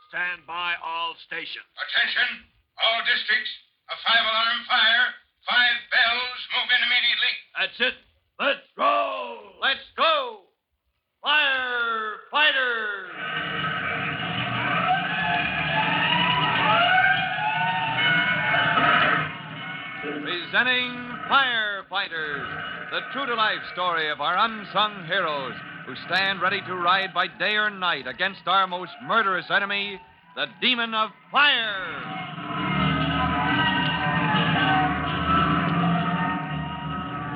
Stand by all stations. Attention, all districts. A 5-alarm fire. 5 bells. Move in immediately. That's it. Let's roll. Let's go. Firefighters! Presenting Firefighters, the true-to-life story of our unsung heroes who stand ready to ride by day or night against our most murderous enemy, the demon of fire.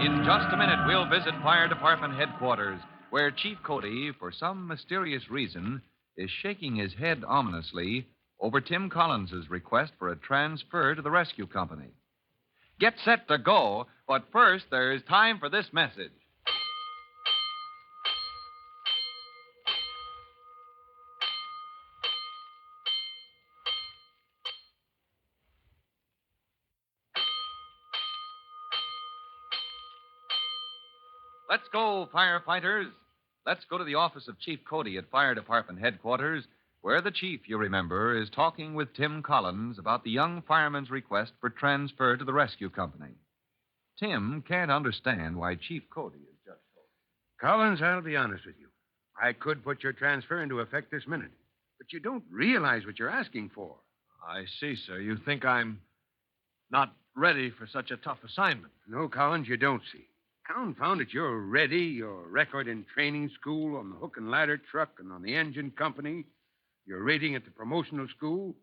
In just a minute, we'll visit Fire Department headquarters, where Chief Cody, for some mysterious reason, is shaking his head ominously over Tim Collins' request for a transfer to the rescue company. Get set to go, but first there's time for this message. Let's go, firefighters. Let's go to the office of Chief Cody at Fire Department headquarters, where the chief, you remember, is talking with Tim Collins about the young fireman's request for transfer to the rescue company. Tim can't understand why Chief Cody is just told. Collins, I'll be honest with you. I could put your transfer into effect this minute, but you don't realize what you're asking for. I see, sir. You think I'm not ready for such a tough assignment. No, Collins, you don't see. Confound it, you're ready. Your record in training school, on the hook and ladder truck, and on the engine company. Your rating at the promotional school.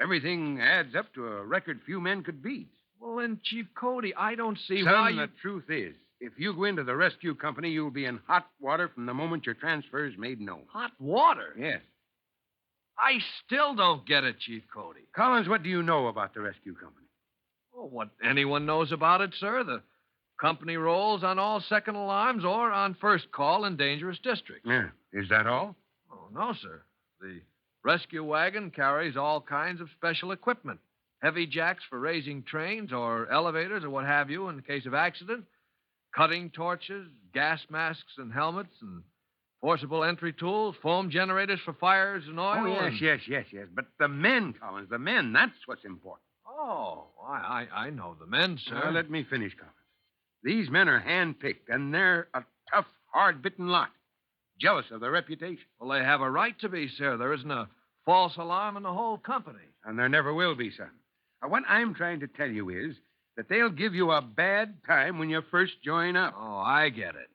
Everything adds up to a record few men could beat. Well, then, Chief Cody, I don't see Son, why you... the truth is, if you go into the rescue company, you'll be in hot water from the moment your transfer is made known. Hot water? Yes. I still don't get it, Chief Cody. Collins, what do you know about the rescue company? Well, what anyone knows about it, sir. The company rolls on all second alarms or on first call in dangerous districts. Yeah. Is that all? Oh, no, sir. The rescue wagon carries all kinds of special equipment. Heavy jacks for raising trains or elevators or what have you in case of accident. Cutting torches, gas masks and helmets, and forcible entry tools, foam generators for fires and oil. Oh, yes. But the men, Collins, the men, that's what's important. Oh, I know the men, sir. Now, let me finish, Collins. These men are hand-picked, and they're a tough, hard-bitten lot. Jealous of their reputation. Well, they have a right to be, sir. There isn't a false alarm in the whole company. And there never will be, son. What I'm trying to tell you is that they'll give you a bad time when you first join up. Oh, I get it.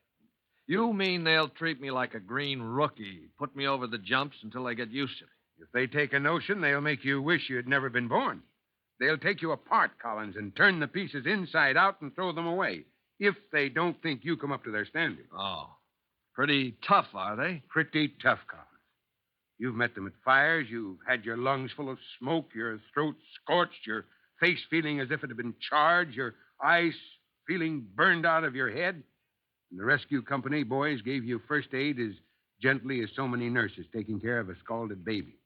You mean they'll treat me like a green rookie, put me over the jumps until I get used to it. If they take a notion, they'll make you wish you had never been born. They'll take you apart, Collins, and turn the pieces inside out and throw them away, if they don't think you come up to their standard. Oh, pretty tough, are they? Pretty tough, Collins. You've met them at fires. You've had your lungs full of smoke, your throat scorched, your face feeling as if it had been charred, your eyes feeling burned out of your head. And the rescue company boys gave you first aid as gently as so many nurses taking care of a scalded baby.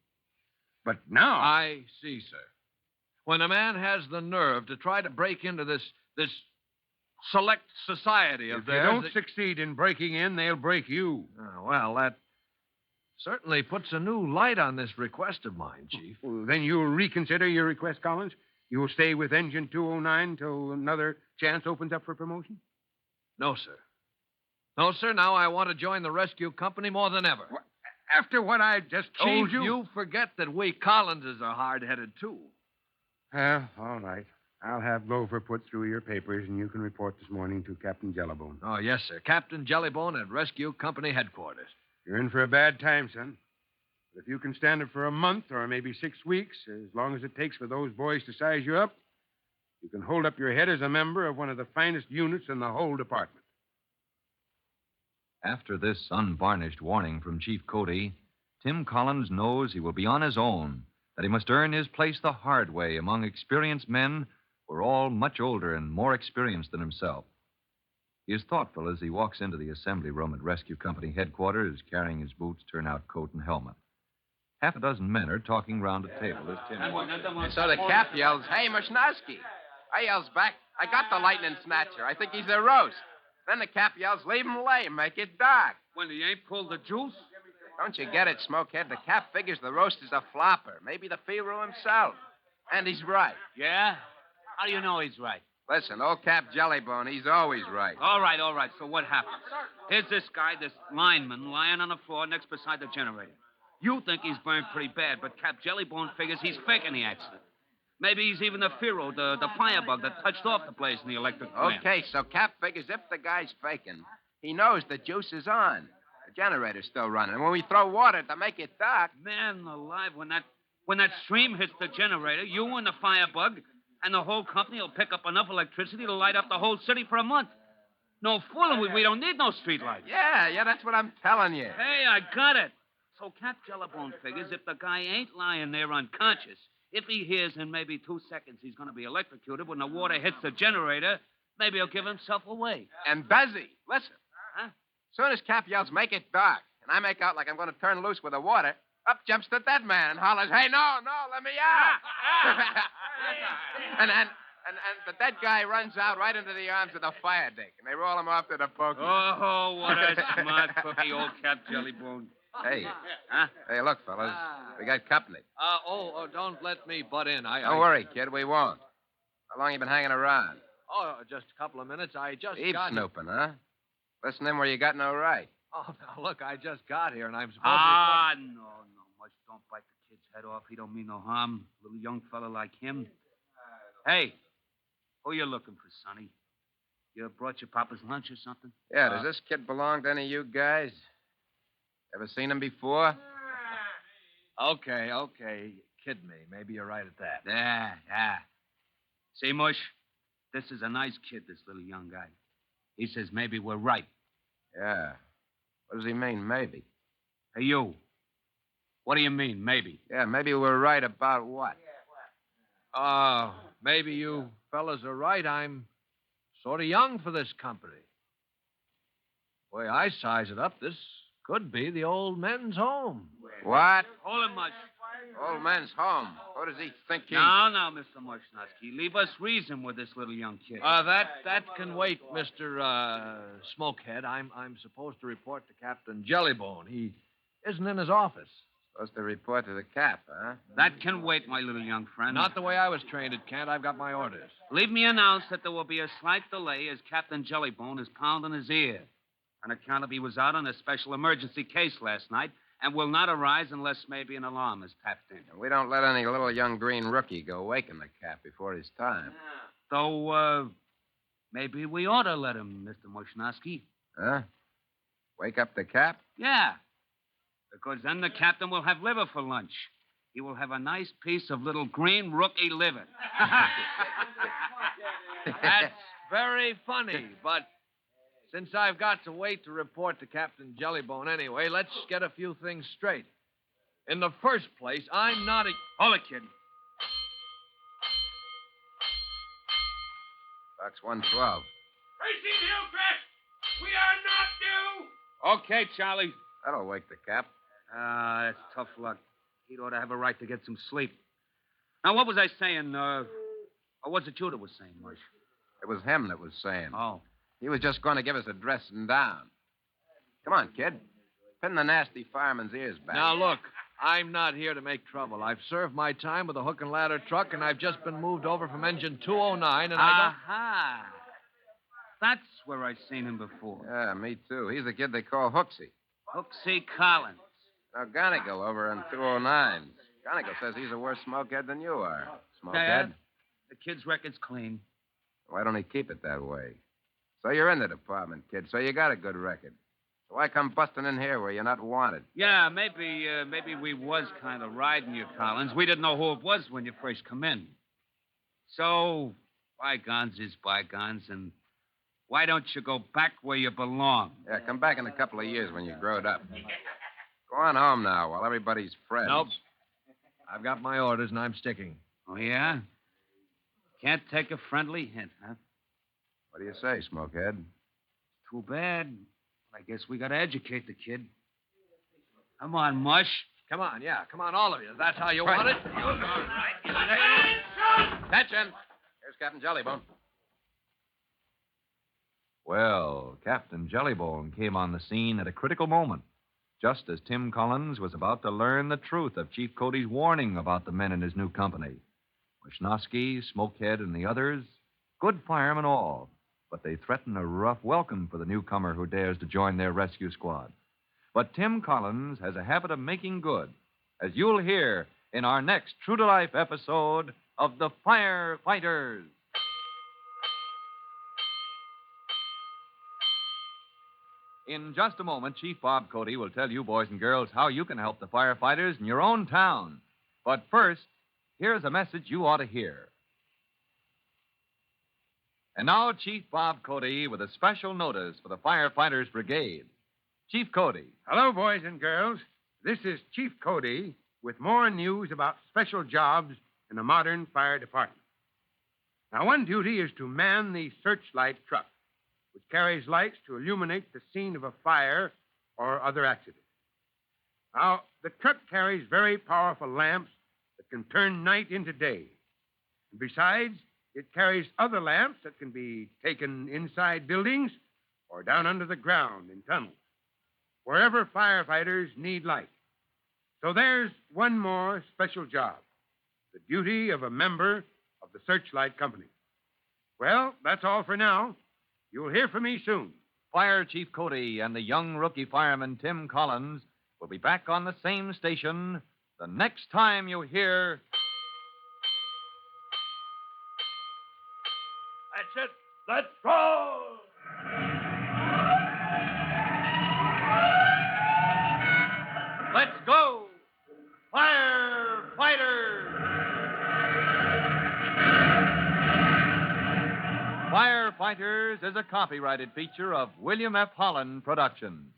But now... I see, sir. When a man has the nerve to try to break into this select society of theirs... If they don't succeed in breaking in, they'll break you. Oh, well, that certainly puts a new light on this request of mine, Chief. Well, then you'll reconsider your request, Collins? You'll stay with Engine 209 till another chance opens up for promotion? No, sir. No, sir. Now I want to join the rescue company more than ever. What? After what I just told Chief, you? you forget that we Collinses are hard-headed, too. Well, all right. I'll have Glover put through your papers, and you can report this morning to Captain Jellybone. Oh, yes, sir. Captain Jellybone at Rescue Company headquarters. You're in for a bad time, son. But if you can stand it for a month or maybe 6 weeks, as long as it takes for those boys to size you up, you can hold up your head as a member of one of the finest units in the whole department. After this unvarnished warning from Chief Cody, Tim Collins knows he will be on his own, that he must earn his place the hard way among experienced men who are all much older and more experienced than himself. He is thoughtful as he walks into the assembly room at Rescue Company headquarters, carrying his boots, turnout coat, and helmet. Half a dozen men are talking round a table as Tim walks in. And so the cap yells, "Hey, Mishnosky." I yells back, "I got the lightning snatcher. I think he's a roast." Then the cap yells, "Leave him lay and make it dark." When he ain't pulled the juice? Don't you get it, Smokehead? The cap figures the roaster's a flopper. Maybe the Firo himself. And he's right. Yeah? How do you know he's right? Listen, old Cap Jellybone, he's always right. All right. So what happens? Here's this guy, this lineman, lying on the floor next beside the generator. You think he's burned pretty bad, but Cap Jellybone figures he's faking the accident. Maybe he's even the Firo, the firebug that touched off the blaze in the electric plant. Okay, so Cap figures if the guy's faking, he knows the juice is on. The generator's still running. And when we throw water to make it dark... Man alive, when that stream hits the generator, you and the firebug and the whole company will pick up enough electricity to light up the whole city for a month. No fooling, we don't need no street lights. Yeah, that's what I'm telling you. Hey, I got it. So Cap Jellybone figures if the guy ain't lying there unconscious, if he hears in maybe 2 seconds he's going to be electrocuted when the water hits the generator, maybe he'll give himself away. And Bezzy, listen. Huh? Soon as Cap yells, make it dark, and I make out like I'm going to turn loose with the water, up jumps the dead man and hollers, hey, no, let me out. and the dead guy runs out right into the arms of the fire dick, and they roll him off to the pokey. Oh, what a smart cookie, old Cap Jellybone. Hey. Huh? Hey, look, fellas. We got company. Don't let me butt in. Don't worry, kid, we won't. How long you been hanging around? Oh, just a couple of minutes. I just Heap got... snooping, huh? Listen in where you got no right. Oh, now, look, I just got here, and I'm supposed No, much. Don't bite the kid's head off. He don't mean no harm. Little young fella like him. Hey, who you looking for, Sonny? You brought your papa's lunch or something? Yeah, does this kid belong to any of you guys? Ever seen him before? Okay. Kid me. Maybe you're right at that. Yeah. See, Mush, this is a nice kid, this little young guy. He says maybe we're right. Yeah. What does he mean, maybe? Hey, you. What do you mean, maybe? Yeah, maybe we're right about what? Maybe you fellas are right. I'm sort of young for this company. The way I size it up, this could be the old men's home. What? Hold it, Mush. Old man's home. What does he think he... No, Mr. Mushnosky. Leave us reason with this little young kid. That can wait, Mr. Smokehead. I'm supposed to report to Captain Jellybone. He isn't in his office. Supposed to report to the cap, huh? That can wait, my little young friend. Not the way I was trained, it can't. I've got my orders. Leave me announce that there will be a slight delay as Captain Jellybone is pounding his ear. On account of he was out on a special emergency case last night and will not arise unless maybe an alarm is tapped in. We don't let any little young green rookie go waking the cap before his time. So, maybe we ought to let him, Mr. Mushnosky. Huh? Wake up the cap? Yeah. Because then the captain will have liver for lunch. He will have a nice piece of little green rookie liver. That's very funny, but since I've got to wait to report to Captain Jellybone anyway, let's get a few things straight. In the first place, I'm not a... Hold it, kid. Box 112. Racing Hillcrest, we are not due. Okay, Charlie. That'll wake the cap. That's tough luck. He'd ought to have a right to get some sleep. Now, what was I saying? Or was it you that was saying, Mush? It was him that was saying. Oh. He was just going to give us a dressing down. Come on, kid. Pin the nasty fireman's ears back. Now, look, I'm not here to make trouble. I've served my time with a hook and ladder truck, and I've just been moved over from engine 209, and Aha. That's where I've seen him before. Yeah, me too. He's the kid they call Hooksy. Hooksy Collins. Now, Gonigal over on 209. Gonigal says he's a worse smokehead than you are. Smokehead. The kid's record's clean. Why don't he keep it that way? So you're in the department, kid, so you got a good record. So why come busting in here where you're not wanted? Yeah, maybe we was kind of riding you, Collins. We didn't know who it was when you first come in. So, bygones is bygones, and why don't you go back where you belong? Yeah, come back in a couple of years when you're growed up. Go on home now while everybody's friends. Nope. I've got my orders, and I'm sticking. Oh, yeah? Can't take a friendly hint, huh? What do you say, Smokehead? Too bad. I guess we got to educate the kid. Come on, Mush. Come on, all of you. That's how you want it? All right. Attention. Here's Captain Jellybone. Well, Captain Jellybone came on the scene at a critical moment. just as Tim Collins was about to learn the truth of Chief Cody's warning about the men in his new company. Wisnowski, Smokehead, and the others, good firemen all, but they threaten a rough welcome for the newcomer who dares to join their rescue squad. But Tim Collins has a habit of making good, as you'll hear in our next true-to-life episode of The Firefighters. In just a moment, Chief Bob Cody will tell you, boys and girls, how you can help the firefighters in your own town. But first, here's a message you ought to hear. And now, Chief Bob Cody with a special notice for the Firefighters Brigade. Chief Cody. Hello, boys and girls. This is Chief Cody with more news about special jobs in a modern fire department. Now, one duty is to man the searchlight truck, which carries lights to illuminate the scene of a fire or other accident. Now, the truck carries very powerful lamps that can turn night into day. And besides, it carries other lamps that can be taken inside buildings or down under the ground in tunnels, wherever firefighters need light. So there's one more special job, the duty of a member of the Searchlight Company. Well, that's all for now. You'll hear from me soon. Fire Chief Cody and the young rookie fireman Tim Collins will be back on the same station the next time you hear... That's it. Let's go! Let's go! Firefighters! Firefighters is a copyrighted feature of William F. Holland Productions.